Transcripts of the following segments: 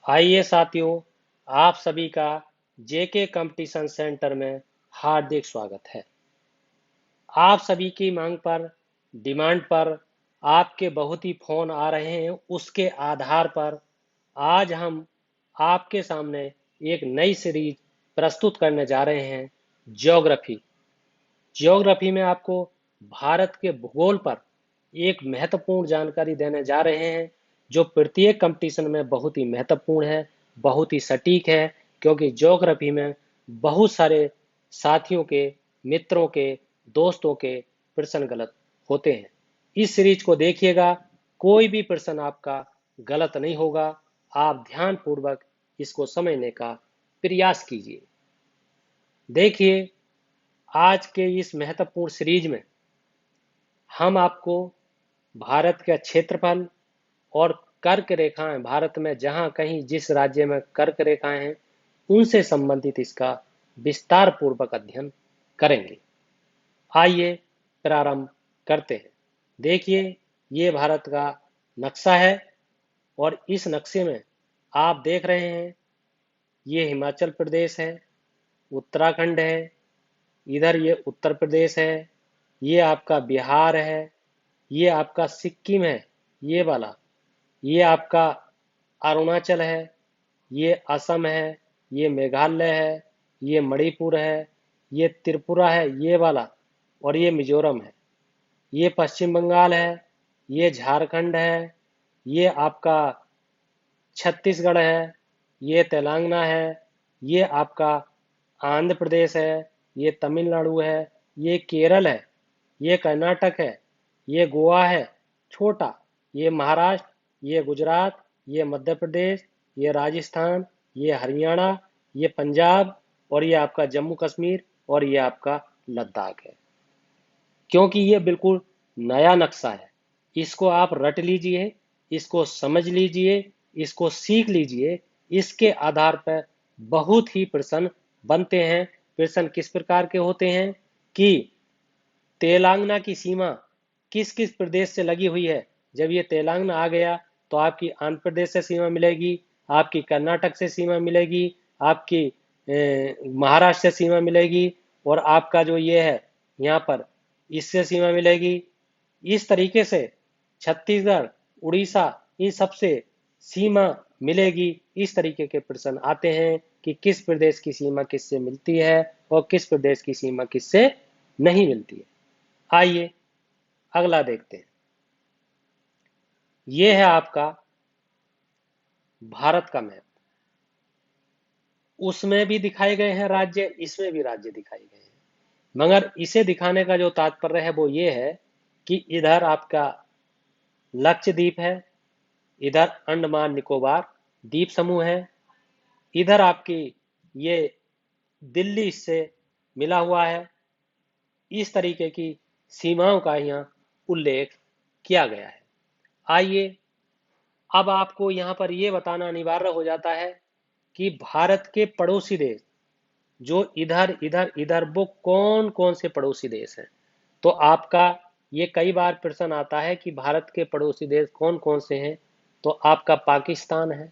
आइए साथियों, आप सभी का जेके कंपटीशन सेंटर में हार्दिक स्वागत है। आप सभी की मांग पर, डिमांड पर आपके बहुत ही फोन आ रहे हैं। उसके आधार पर आज हम आपके सामने एक नई सीरीज प्रस्तुत करने जा रहे हैं। ज्योग्राफी। ज्योग्राफी में आपको भारत के भूगोल पर एक महत्वपूर्ण जानकारी देने जा रहे हैं, जो प्रत्येक कंपटीशन में बहुत ही महत्वपूर्ण है, बहुत ही सटीक है। क्योंकि ज्योग्राफी में बहुत सारे साथियों के, मित्रों के, दोस्तों के प्रश्न गलत होते हैं। इस सीरीज को देखिएगा, कोई भी प्रश्न आपका गलत नहीं होगा। आप ध्यान पूर्वक इसको समझने का प्रयास कीजिए। देखिए, आज के इस महत्वपूर्ण सीरीज में हम आपको भारत का क्षेत्रफल और कर्क रेखाएं, भारत में जहां कहीं जिस राज्य में कर्क रेखाएं हैं, उनसे संबंधित इसका विस्तार पूर्वक अध्ययन करेंगे। आइए प्रारंभ करते हैं। देखिए, ये भारत का नक्शा है और इस नक्शे में आप देख रहे हैं, ये हिमाचल प्रदेश है, उत्तराखंड है, इधर ये उत्तर प्रदेश है, ये आपका बिहार है, ये आपका सिक्किम है, ये वाला, ये आपका अरुणाचल है, ये असम है, ये मेघालय है, ये मणिपुर है, ये त्रिपुरा है, ये वाला, और ये मिजोरम है। ये पश्चिम बंगाल है, ये झारखंड है, ये आपका छत्तीसगढ़ है, ये तेलंगाना है, ये आपका आंध्र प्रदेश है, ये तमिलनाडु है, ये केरल है, ये कर्नाटक है, ये गोवा है छोटा, ये महाराष्ट्र, ये गुजरात, ये मध्य प्रदेश, ये राजस्थान, ये हरियाणा, ये पंजाब, और ये आपका जम्मू कश्मीर, और ये आपका लद्दाख है। क्योंकि ये बिल्कुल नया नक्शा है, इसको आप रट लीजिए, इसको समझ लीजिए, इसको सीख लीजिए। इसके आधार पर बहुत ही प्रश्न बनते हैं। प्रश्न किस प्रकार के होते हैं कि तेलंगाना की सीमा किस किस प्रदेश से लगी हुई है। जब ये तेलंगाना आ गया तो आपकी आंध्र प्रदेश से सीमा मिलेगी, आपकी कर्नाटक से सीमा मिलेगी, आपकी महाराष्ट्र से सीमा मिलेगी, और आपका जो ये है यहाँ पर, इससे सीमा मिलेगी। इस तरीके से छत्तीसगढ़, उड़ीसा, इन सबसे सीमा मिलेगी। इस तरीके के प्रश्न आते हैं कि किस प्रदेश की सीमा किससे मिलती है और किस प्रदेश की सीमा किससे नहीं मिलती है। आइए अगला देखते हैं। यह है आपका भारत का मैप। उसमें भी दिखाए गए हैं राज्य, इसमें भी राज्य दिखाए गए हैं। मगर इसे दिखाने का जो तात्पर्य है वो ये है कि इधर आपका लक्षद्वीप है, इधर अंडमान निकोबार द्वीप समूह है, इधर आपकी ये दिल्ली से मिला हुआ है। इस तरीके की सीमाओं का यहाँ उल्लेख किया गया है। आइए, अब आपको यहाँ पर यह बताना अनिवार्य हो जाता है कि भारत के पड़ोसी देश, जो इधर इधर इधर, वो कौन कौन से पड़ोसी देश हैं। तो आपका ये कई बार प्रश्न आता है कि भारत के पड़ोसी देश कौन कौन से हैं। तो आपका पाकिस्तान है,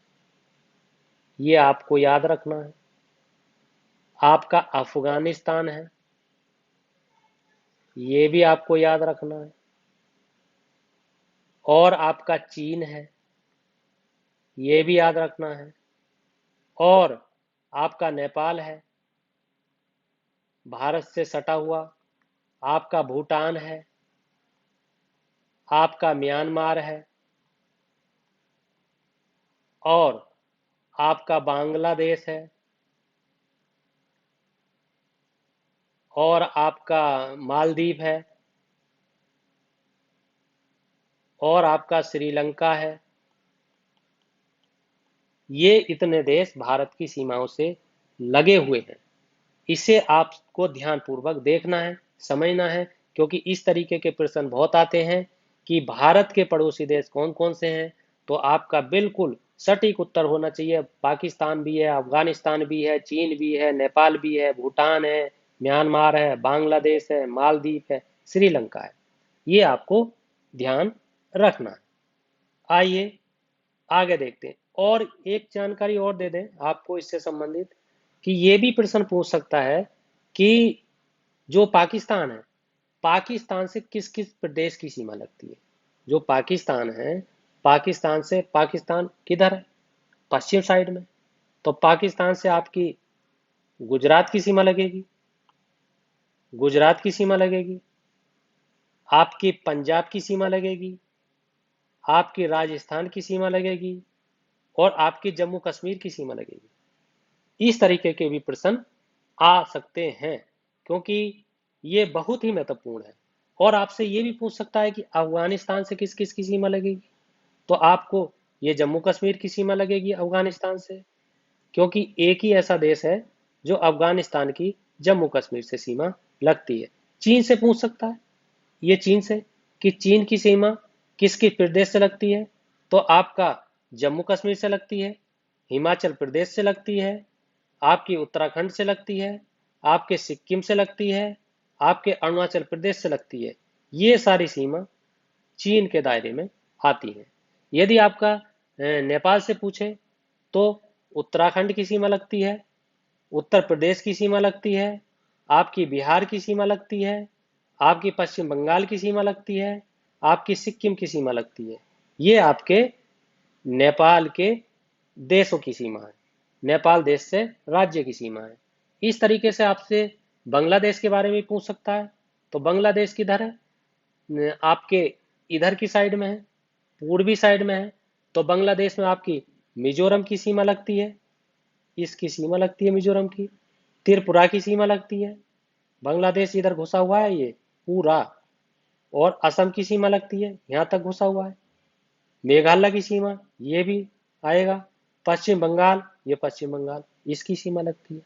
ये आपको याद रखना है। आपका अफगानिस्तान है, ये भी आपको याद रखना है। और आपका चीन है, ये भी याद रखना है। और आपका नेपाल है, भारत से सटा हुआ। आपका भूटान है, आपका म्यांमार है, और आपका बांग्लादेश है, और आपका मालदीव है, और आपका श्रीलंका है। ये इतने देश भारत की सीमाओं से लगे हुए हैं। इसे आपको ध्यानपूर्वक देखना है, समझना है। क्योंकि इस तरीके के प्रश्न बहुत आते हैं कि भारत के पड़ोसी देश कौन कौन से हैं। तो आपका बिल्कुल सटीक उत्तर होना चाहिए। पाकिस्तान भी है, अफगानिस्तान भी है, चीन भी है, नेपाल भी है, भूटान है, म्यांमार है, बांग्लादेश है, मालदीव है, श्रीलंका है। ये आपको ध्यान रखना है। आइए आगे देखते हैं। और एक जानकारी और दे दें आपको इससे संबंधित, कि ये भी प्रश्न पूछ सकता है कि जो पाकिस्तान है, पाकिस्तान से किस किस प्रदेश की सीमा लगती है। जो पाकिस्तान है, पाकिस्तान से, पाकिस्तान किधर है, पश्चिम साइड में, तो पाकिस्तान से आपकी गुजरात की सीमा लगेगी, गुजरात की सीमा लगेगी, आपकी पंजाब की सीमा लगेगी, आपकी राजस्थान की सीमा लगेगी, और आपकी जम्मू कश्मीर की सीमा लगेगी। इस तरीके के भी प्रश्न आ सकते हैं, क्योंकि ये बहुत ही महत्वपूर्ण है। और आपसे ये भी पूछ सकता है कि अफगानिस्तान से किस किस की सीमा लगेगी, तो आपको ये जम्मू कश्मीर की सीमा लगेगी अफगानिस्तान से, क्योंकि एक ही ऐसा देश है जो अफगानिस्तान की जम्मू कश्मीर से सीमा लगती है। चीन से पूछ सकता है, ये चीन से, कि चीन की सीमा किस किस प्रदेश से लगती है, तो आपका जम्मू कश्मीर से लगती है, हिमाचल प्रदेश से लगती है, आपकी उत्तराखंड से लगती है, आपके सिक्किम से लगती है, आपके अरुणाचल प्रदेश से लगती है। ये सारी सीमा चीन के दायरे में आती है। यदि आपका नेपाल से पूछे, तो उत्तराखंड की सीमा लगती है, उत्तर प्रदेश की सीमा लगती है, आपकी बिहार की सीमा लगती है, आपकी पश्चिम बंगाल की सीमा लगती है, आपकी सिक्किम की सीमा लगती है। ये आपके नेपाल के देशों की सीमा है, नेपाल देश से राज्य की सीमा है। इस तरीके से आपसे बांग्लादेश के बारे में पूछ सकता है, तो बांग्लादेश किधर है, आपके इधर की साइड में है, पूर्वी साइड में है, तो बांग्लादेश में आपकी मिजोरम की सीमा लगती है, इसकी सीमा लगती है मिजोरम की, त्रिपुरा की सीमा लगती है, बांग्लादेश इधर घुसा हुआ है ये पूरा, और असम की सीमा लगती है, यहाँ तक घुसा हुआ है, मेघालय की सीमा ये भी आएगा, पश्चिम बंगाल, ये पश्चिम बंगाल, इसकी सीमा लगती है।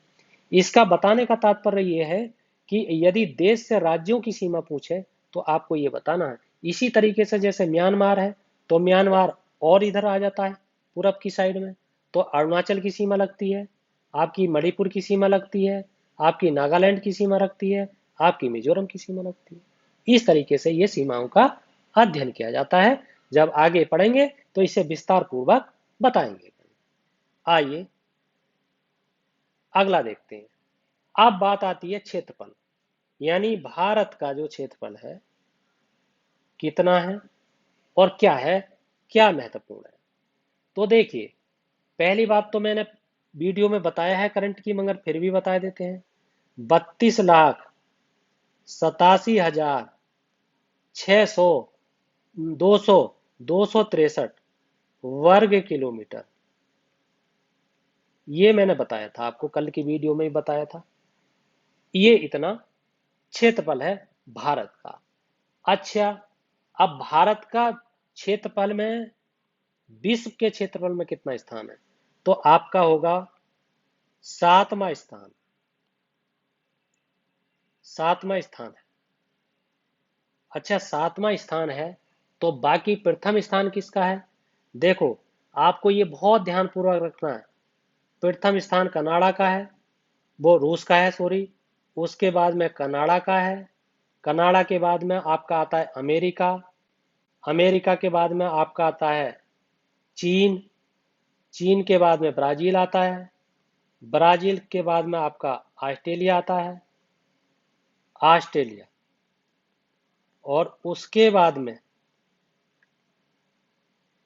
इसका बताने का तात्पर्य यह है कि यदि देश से राज्यों की सीमा पूछे, तो आपको ये बताना है। इसी तरीके से जैसे म्यांमार है, तो म्यांमार और इधर आ जाता है पूरब की साइड में, तो अरुणाचल की सीमा लगती है, आपकी मणिपुर की सीमा लगती है, आपकी नागालैंड की सीमा लगती है, आपकी मिजोरम की सीमा लगती है। इस तरीके से ये सीमाओं का अध्ययन किया जाता है। जब आगे पढ़ेंगे तो इसे विस्तार पूर्वक बताएंगे। आइए अगला देखते हैं। अब बात आती है क्षेत्रफल, यानी भारत का जो क्षेत्रफल है कितना है और क्या है, क्या महत्वपूर्ण है। तो देखिए, पहली बात तो मैंने वीडियो में बताया है करंट की, मगर फिर भी बता देते हैं। 32,87,600 263 वर्ग किलोमीटर, ये मैंने बताया था आपको, कल की वीडियो में ही बताया था। ये इतना क्षेत्रफल है भारत का। अच्छा, अब भारत का क्षेत्रफल में विश्व के क्षेत्रफल में कितना स्थान है, तो आपका होगा 7वां स्थान, 7वां स्थान है। अच्छा, 7वां स्थान है, तो बाकी प्रथम स्थान किसका है। देखो, आपको ये बहुत ध्यानपूर्वक रखना है। प्रथम स्थान कनाडा का है, वो रूस का है, सॉरी। उसके बाद में कनाडा का है, कनाडा के बाद में आपका आता है अमेरिका, अमेरिका के बाद में आपका आता है चीन, चीन के बाद में ब्राजील आता है, ब्राजील के बाद में आपका ऑस्ट्रेलिया आता है, ऑस्ट्रेलिया, और उसके बाद में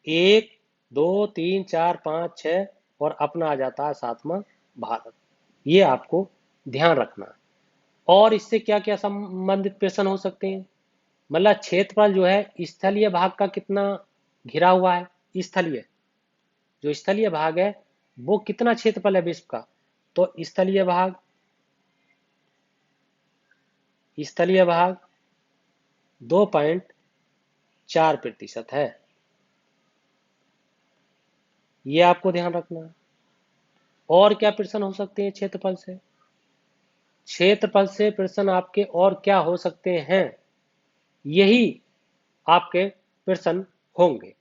1 2 3 4 5 6, और अपना आ जाता है 7वां भारत। ये आपको ध्यान रखना है। और इससे क्या क्या संबंधित प्रश्न हो सकते हैं, मतलब क्षेत्रफल जो है स्थलीय भाग का कितना घिरा हुआ है, स्थलीय, जो स्थलीय भाग है वो कितना क्षेत्रफल है विश्व का, तो स्थलीय भाग 2.4% है। ये आपको ध्यान रखना है। और क्या प्रश्न हो सकते हैं क्षेत्रफल से, क्षेत्रफल से प्रश्न आपके और क्या हो सकते हैं, यही आपके प्रश्न होंगे,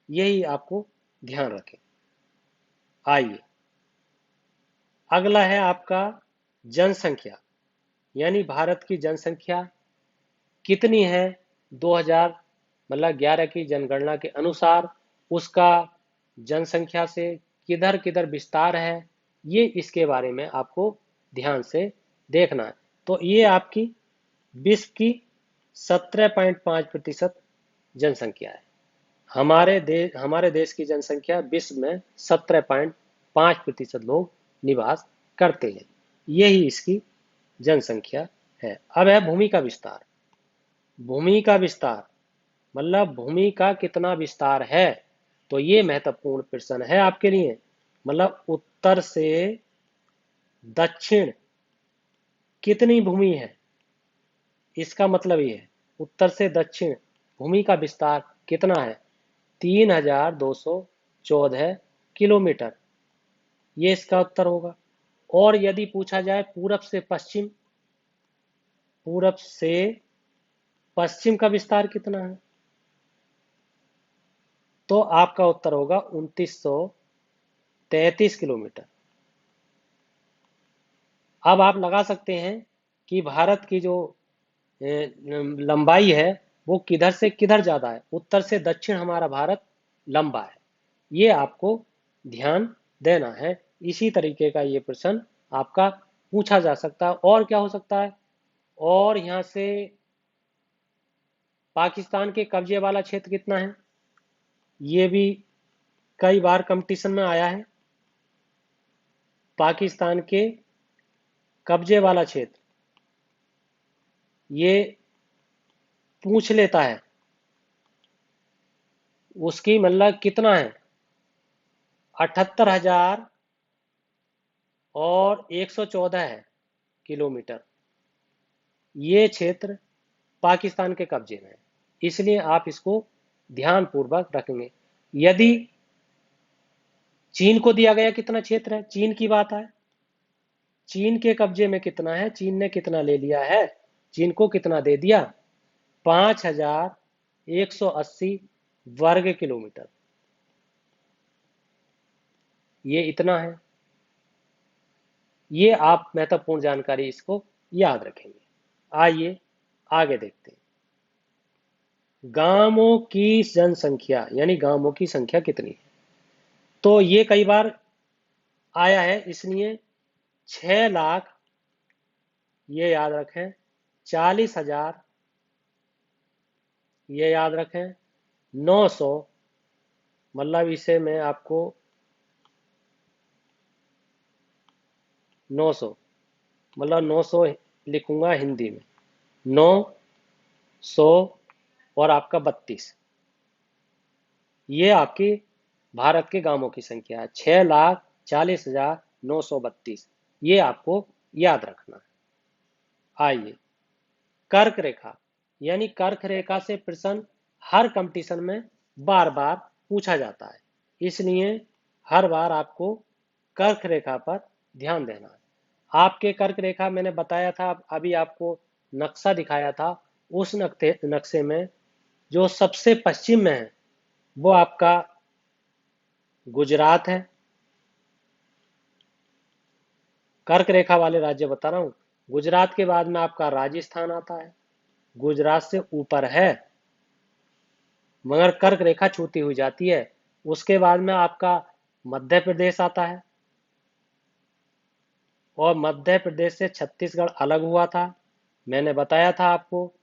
यही आपको ध्यान रखें। आइए, अगला है आपका जनसंख्या, यानी भारत की जनसंख्या कितनी है 2000 मतलब 11 की जनगणना के अनुसार, उसका जनसंख्या से किधर किधर विस्तार है, ये इसके बारे में आपको ध्यान से देखना है। तो ये आपकी विश्व की 17.5% जनसंख्या है। हमारे देश की जनसंख्या विश्व में 17.5% लोग निवास करते हैं। यही इसकी जनसंख्या है। अब है भूमि का विस्तार। भूमि का विस्तार मतलब भूमि का कितना विस्तार है, तो ये महत्वपूर्ण प्रश्न है आपके लिए। मतलब उत्तर से दक्षिण कितनी भूमि है, इसका मतलब ये है उत्तर से दक्षिण भूमि का विस्तार कितना है, 3214 किलोमीटर। ये इसका उत्तर होगा। और यदि पूछा जाए पूरब से पश्चिम का विस्तार कितना है, तो आपका उत्तर होगा 2933 किलोमीटर। अब आप लगा सकते हैं कि भारत की जो लंबाई है वो किधर से किधर ज्यादा है। उत्तर से दक्षिण हमारा भारत लंबा है, ये आपको ध्यान देना है। इसी तरीके का ये प्रश्न आपका पूछा जा सकता है। और क्या हो सकता है, और यहाँ से पाकिस्तान के कब्जे वाला क्षेत्र कितना है, ये भी कई बार कंपटीशन में आया है। पाकिस्तान के कब्जे वाला क्षेत्र ये पूछ लेता है, उसकी मतलब कितना है, 78,114 है किलोमीटर। ये क्षेत्र पाकिस्तान के कब्जे में है, इसलिए आप इसको ध्यान पूर्वक रखेंगे। यदि चीन को दिया गया कितना क्षेत्र है, चीन की बात है, चीन के कब्जे में कितना है, चीन ने कितना ले लिया है, चीन को कितना दे दिया, 5,180 वर्ग किलोमीटर। ये इतना है। ये आप महत्वपूर्ण जानकारी इसको याद रखेंगे। आइए आगे देखते हैं। गांवों की जनसंख्या यानी गांवों की संख्या कितनी है, तो ये कई बार आया है, इसलिए 6 लाख ये याद रखें, 40,000 ये याद रखें, 900 मतलब इसे मैं आपको 900 मतलब 900 लिखूंगा हिंदी में, 900 और आपका 32, ये आपकी भारत के गांवों की संख्या है, 6,40,932। ये आपको याद रखना है। आइए, कर्क रेखा यानी कर्क रेखा से प्रश्न हर कंपटीशन में बार बार पूछा जाता है, इसलिए हर बार आपको कर्क रेखा पर ध्यान देना है। आपके कर्क रेखा मैंने बताया था, अभी आपको नक्शा दिखाया था, उस नक्शे में जो सबसे पश्चिम में है वो आपका गुजरात है। कर्क रेखा वाले राज्य बता रहा हूं, गुजरात के बाद में आपका राजस्थान आता है, गुजरात से ऊपर है मगर कर्क रेखा छूती हुई जाती है। उसके बाद में आपका मध्य प्रदेश आता है, और मध्य प्रदेश से छत्तीसगढ़ अलग हुआ था। मैंने बताया था आपको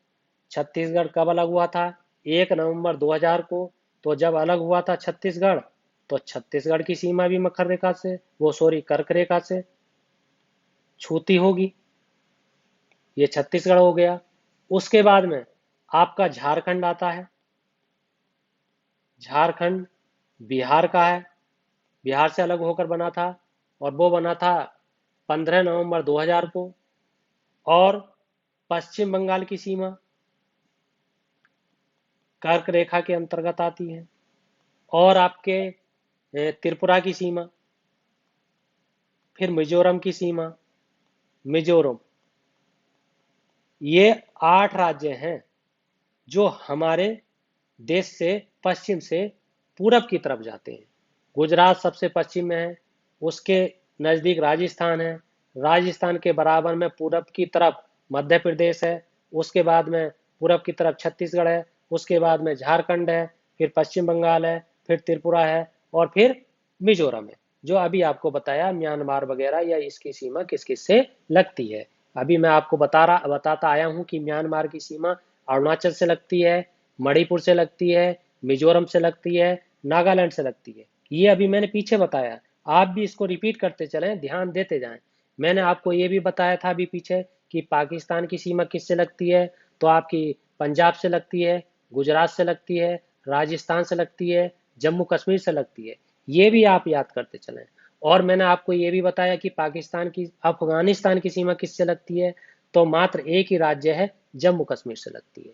छत्तीसगढ़ कब अलग हुआ था, 1 नवंबर 2000 को। तो जब अलग हुआ था छत्तीसगढ़, तो छत्तीसगढ़ की सीमा भी मकर रेखा से वो सॉरी कर्क रेखा से छूती होगी, ये छत्तीसगढ़ हो गया। उसके बाद में आपका झारखंड आता है, झारखंड बिहार का है, बिहार से अलग होकर बना था, और वो बना था 15 नवंबर 2000 को। और पश्चिम बंगाल की सीमा कर्क रेखा के अंतर्गत आती है, और आपके त्रिपुरा की सीमा, फिर मिजोरम की सीमा, मिजोरम। ये 8 राज्य हैं जो हमारे देश से पश्चिम से पूरब की तरफ जाते हैं। गुजरात सबसे पश्चिम में है, उसके नज़दीक राजस्थान है, राजस्थान के बराबर में पूरब की तरफ मध्य प्रदेश है, उसके बाद में पूरब की तरफ छत्तीसगढ़ है, उसके बाद में झारखंड है, फिर पश्चिम बंगाल है, फिर त्रिपुरा है, और फिर मिजोरम है, जो अभी आपको बताया म्यांमार वगैरह या इसकी सीमा किस किस से लगती है। अभी मैं आपको बताता आया हूँ कि म्यांमार की सीमा अरुणाचल से लगती है, मणिपुर से लगती है, मिजोरम से लगती है, नागालैंड से लगती है। ये अभी मैंने पीछे बताया, आप भी इसको रिपीट करते चलें, ध्यान देते जाएं। मैंने आपको ये भी बताया था अभी पीछे कि पाकिस्तान की सीमा किससे लगती है, तो आपकी पंजाब से लगती है, गुजरात से लगती है, राजस्थान से लगती है, जम्मू कश्मीर से लगती है। ये भी आप याद करते चलें। और मैंने आपको ये भी बताया कि पाकिस्तान की अफगानिस्तान की सीमा किससे लगती है, तो मात्र एक ही राज्य है, जम्मू कश्मीर से लगती है।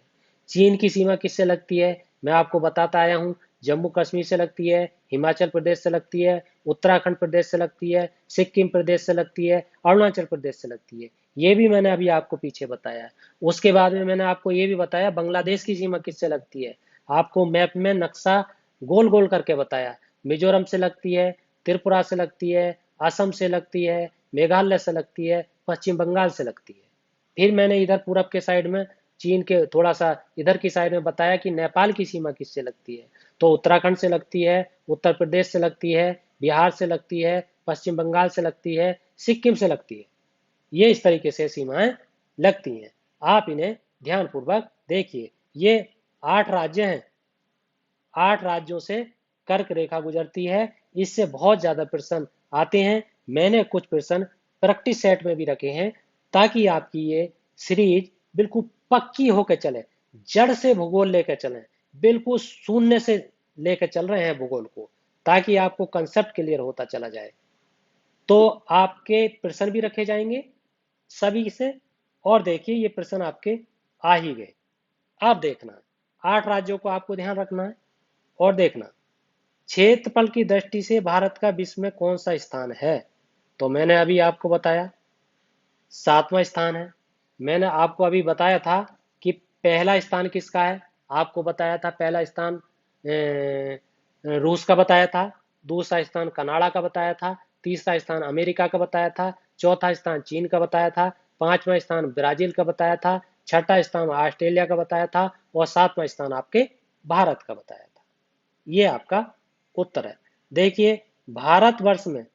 चीन की सीमा किससे लगती है, मैं आपको बताता आया हूँ, जम्मू कश्मीर से लगती है, हिमाचल प्रदेश से लगती है, उत्तराखंड प्रदेश से लगती है, सिक्किम प्रदेश से लगती है, अरुणाचल प्रदेश से लगती है। ये भी मैंने अभी आपको पीछे बताया। उसके बाद में मैंने आपको ये भी बताया बांग्लादेश की सीमा किससे लगती है। आपको मैप में नक्शा गोल गोल करके बताया, मिजोरम से लगती है, त्रिपुरा से लगती है, असम से लगती है, मेघालय से लगती है, पश्चिम बंगाल से लगती है। फिर मैंने इधर पूरब के साइड में चीन के थोड़ा सा इधर की साइड में बताया कि नेपाल की सीमा किससे लगती है, तो उत्तराखंड से लगती है, उत्तर प्रदेश से लगती है, बिहार से लगती है, पश्चिम बंगाल से लगती है, सिक्किम से लगती है। ये इस तरीके से सीमाएं लगती हैं। आप इन्हें ध्यानपूर्वक देखिए। ये 8 राज्य हैं, 8 राज्यों से कर्क रेखा गुजरती है। इससे बहुत ज्यादा प्रश्न आते हैं। मैंने कुछ प्रश्न प्रैक्टिस सेट में भी रखे हैं, ताकि आपकी ये सीरीज बिल्कुल पक्की होकर चले, जड़ से भूगोल लेकर चलें, बिल्कुल शून्य से लेकर चल रहे हैं भूगोल को, ताकि आपको कंसेप्ट क्लियर होता चला जाए। तो आपके प्रश्न भी रखे जाएंगे सभी से। और देखिए ये प्रश्न आपके आ ही गए। आप देखना, 8 राज्यों को आपको ध्यान रखना है। और देखना, क्षेत्रफल की दृष्टि से भारत का विश्व में कौन सा स्थान है, तो मैंने अभी आपको बताया 7वां स्थान है। मैंने आपको अभी बताया था कि पहला स्थान किसका है, आपको बताया था पहला स्थान रूस का बताया था, दूसरा स्थान कनाडा का बताया था, तीसरा स्थान अमेरिका का बताया था, चौथा स्थान चीन का बताया था, पांचवा स्थान ब्राजील का बताया था, छठा स्थान ऑस्ट्रेलिया का बताया था, और सातवां स्थान आपके भारत का बताया था। ये आपका उत्तर है। देखिए, भारतवर्ष में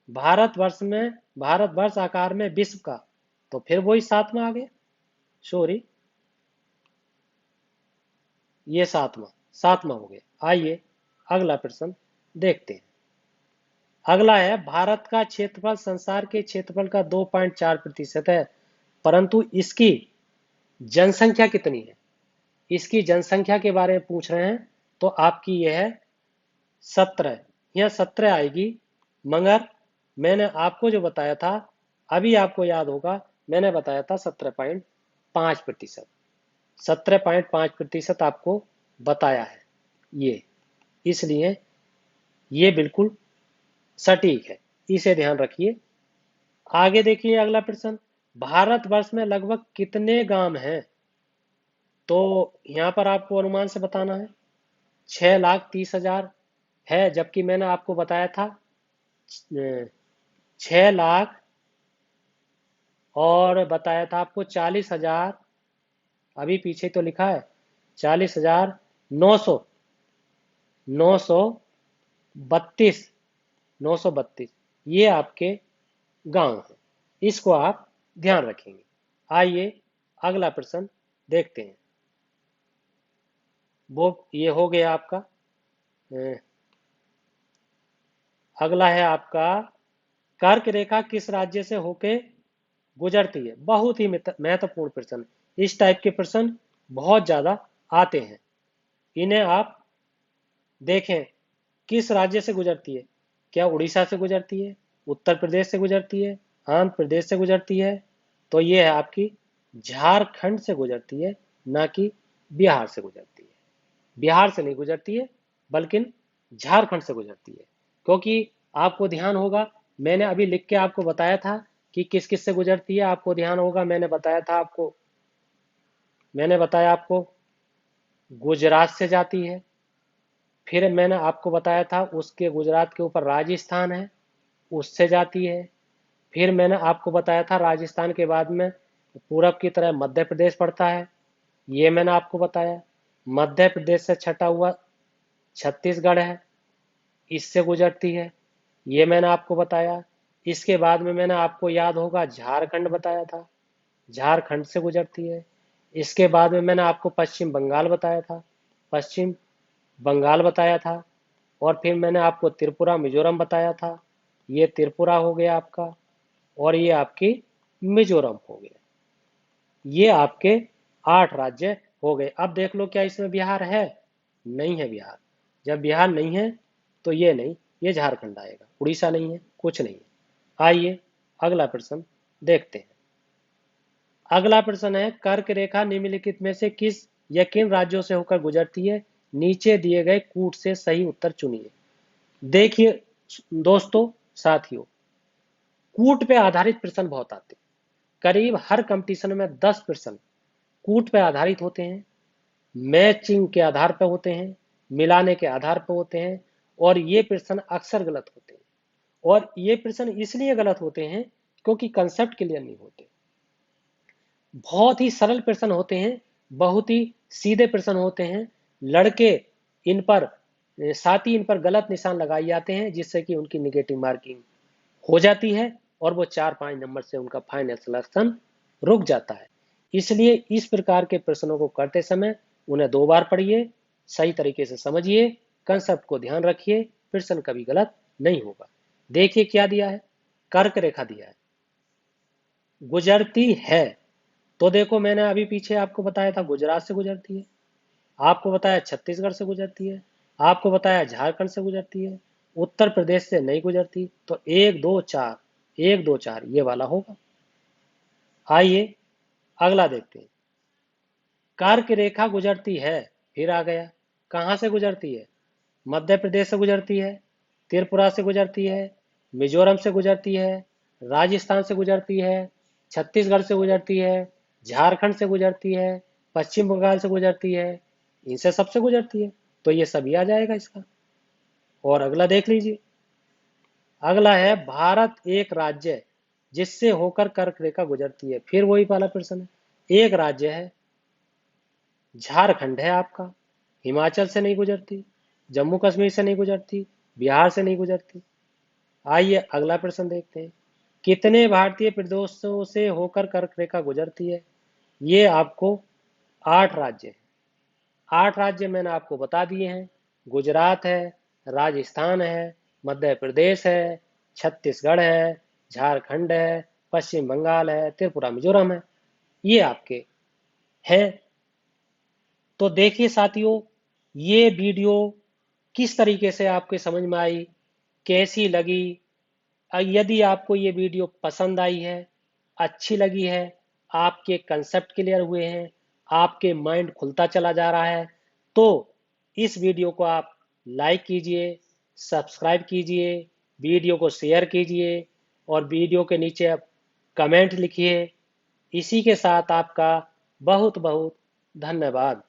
भारतवर्ष आकार में विश्व का, तो फिर वही 7वां आ गया। सॉरी, ये 7वां हो गया। आइए अगला प्रश्न देखते हैं। अगला है, भारत का क्षेत्रफल संसार के क्षेत्रफल का 2.4% है, परंतु इसकी जनसंख्या कितनी है। इसकी जनसंख्या के बारे में पूछ रहे हैं, तो आपकी यह है 17, यह 17 आएगी। मगर मैंने आपको जो बताया था, अभी आपको याद होगा, मैंने बताया था 17.5%। 17.5% आपको बताया है ये, इसलिए ये बिल्कुल सटीक है, इसे ध्यान रखिए। आगे देखिए अगला प्रश्न, भारतवर्ष में लगभग कितने गांव हैं, तो यहाँ पर आपको अनुमान से बताना है। 6,30,000 है, जबकि मैंने आपको बताया था 6 लाख, और बताया था आपको 40,000। अभी पीछे तो लिखा है 40,900, 932, 932 ये आपके गांव हैं। इसको आप ध्यान रखेंगे। आइए अगला प्रश्न देखते हैं। वो ये हो गया आपका। अगला है आपका, कर्क रेखा किस राज्य से होके गुजरती है। बहुत ही महत्वपूर्ण प्रश्न। इस टाइप के प्रश्न बहुत ज्यादा आते हैं, इन्हें आप देखें। किस राज्य से गुजरती है, क्या उड़ीसा से गुजरती है, उत्तर प्रदेश से गुजरती है, आंध्र प्रदेश से गुजरती है, तो ये है आपकी झारखंड से गुजरती है, ना कि बिहार से गुजरती है। बिहार से नहीं गुजरती है, बल्कि झारखंड से गुजरती है। क्योंकि आपको ध्यान होगा, मैंने अभी लिख के आपको बताया था कि किस किस से गुजरती है। आपको ध्यान होगा, मैंने बताया आपको गुजरात से जाती है। फिर मैंने आपको बताया था उसके गुजरात के ऊपर राजस्थान है, उससे जाती है। फिर मैंने आपको बताया था राजस्थान के बाद में पूरब की तरह मध्य प्रदेश पड़ता है, ये मैंने आपको बताया। मध्य प्रदेश से छटा हुआ छत्तीसगढ़ है। इससे गुजरती है, ये मैंने आपको बताया। इसके बाद में मैंने आपको याद होगा झारखंड बताया था, झारखंड से गुजरती है। इसके बाद में मैंने आपको पश्चिम बंगाल बताया था, पश्चिम बंगाल बताया था। और फिर मैंने आपको त्रिपुरा मिजोरम बताया था, ये त्रिपुरा हो गया आपका, और ये आपकी मिजोरम हो गया। ये आपके 8 राज्य हो गए। अब देख लो क्या इसमें बिहार है? नहीं है बिहार। जब बिहार नहीं है तो ये नहीं, ये झारखंड आएगा। उड़ीसा नहीं है, कुछ नहीं है। आइए अगला प्रश्न देखते हैं। अगला प्रश्न है, कर्क रेखा निम्नलिखित में से किस या किन राज्यों से होकर गुजरती है? नीचे दिए गए कूट से सही उत्तर चुनिए। देखिए दोस्तों, साथियों, कूट पे आधारित प्रश्न बहुत आते हैं। करीब हर कंपटीशन में 10 प्रश्न कूट पे आधारित होते हैं, मैचिंग के आधार पर होते हैं, मिलाने के आधार पर होते हैं, और ये प्रश्न अक्सर गलत होते हैं। और ये प्रश्न इसलिए गलत होते हैं क्योंकि कंसेप्ट क्लियर नहीं होते। बहुत ही सरल प्रश्न होते हैं, बहुत ही सीधे प्रश्न होते हैं। लड़के इन पर साथ ही इन पर गलत निशान लगाए जाते हैं, जिससे कि उनकी निगेटिव मार्किंग हो जाती है और वो 4-5 नंबर से उनका फाइनल सिलेक्शन रुक जाता है। इसलिए इस प्रकार के प्रश्नों को करते समय उन्हें 2 बार पढ़िए, सही तरीके से समझिए, कंसेप्ट को ध्यान रखिए, प्रश्न कभी गलत नहीं होगा। देखिए क्या दिया है, कर्क रेखा दिया है, गुजरती है। तो देखो मैंने अभी पीछे आपको बताया था गुजरात से गुजरती है, आपको बताया छत्तीसगढ़ से गुजरती है, आपको बताया झारखंड से गुजरती है, उत्तर प्रदेश से नहीं गुजरती। तो 1 2 4, 1 2 4 ये वाला होगा। आइए अगला देखते हैं। कर्क रेखा गुजरती है, फिर आ गया, कहां से गुजरती है? मध्य प्रदेश से गुजरती है, त्रिपुरा से गुजरती है, मिजोरम से गुजरती है, राजस्थान से गुजरती है, छत्तीसगढ़ से गुजरती है, झारखंड से गुजरती है, पश्चिम बंगाल से गुजरती है, इनसे सबसे गुजरती है। तो ये सभी आ जाएगा इसका। और अगला देख लीजिए, अगला है भारत एक राज्य जिससे होकर कर्क रेखा गुजरती है। फिर वही वाला प्रश्न है, एक राज्य है, झारखंड है आपका, हिमाचल से नहीं गुजरती, जम्मू कश्मीर से नहीं गुजरती, बिहार से नहीं गुजरती। आइए अगला प्रश्न देखते हैं, कितने भारतीय प्रदेशों से होकर कर्क रेखा गुजरती है? ये आपको 8 राज्य है। 8 राज्य मैंने आपको बता दिए हैं, गुजरात है, राजस्थान है, मध्य प्रदेश है, छत्तीसगढ़ है, झारखंड है, पश्चिम बंगाल है, त्रिपुरा मिजोरम है, ये आपके हैं। तो देखिए साथियों, ये वीडियो किस तरीके से आपके समझ में आई, कैसी लगी? यदि आपको ये वीडियो पसंद आई है, अच्छी लगी है, आपके कंसेप्ट क्लियर हुए हैं, आपके माइंड खुलता चला जा रहा है, तो इस वीडियो को आप लाइक कीजिए, सब्सक्राइब कीजिए, वीडियो को शेयर कीजिए, और वीडियो के नीचे आप कमेंट लिखिए। इसी के साथ आपका बहुत बहुत धन्यवाद।